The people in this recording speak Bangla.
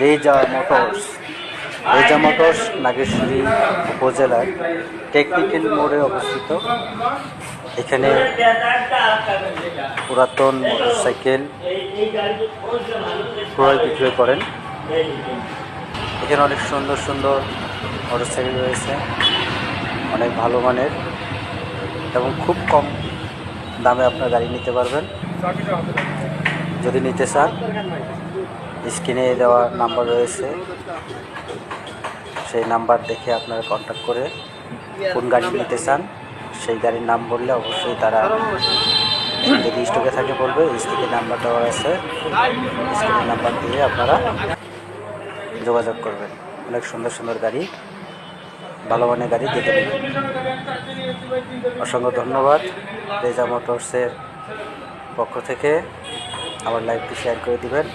রেজা মোটরস। রেজা মোটরস নাগেশ্বরী উপজেলার টেকনিক্যাল মোড়ে অবস্থিত। এখানে পুরাতন মোটরসাইকেল ক্রয় বিক্রয় করেন। এখানে অনেক সুন্দর সুন্দর মোটরসাইকেল রয়েছে, অনেক ভালো মানের এবং খুব কম দামে আপনার গাড়ি নিতে পারবেন। যদি নিতে চান, স্ক্রিনে দেওয়া নাম্বার রয়েছে, সেই নাম্বার দেখে আপনারা কন্ট্যাক্ট করে কোন গাড়ি নিতে চান সেই গাড়ির নাম বললে অবশ্যই তারা, যদি স্টকে থাকে বলবে, স্টকে নাম্বার দেওয়া আছে, স্ক্রিনের নাম্বার দিয়ে আপনারা যোগাযোগ করবেন। অনেক সুন্দর সুন্দর গাড়ি, ভালো মানের গাড়ি দেখে নেবেন। অসংখ্য ধন্যবাদ রেজা মোটরসের পক্ষ থেকে। আমার লাইভটি শেয়ার করে দিবেন।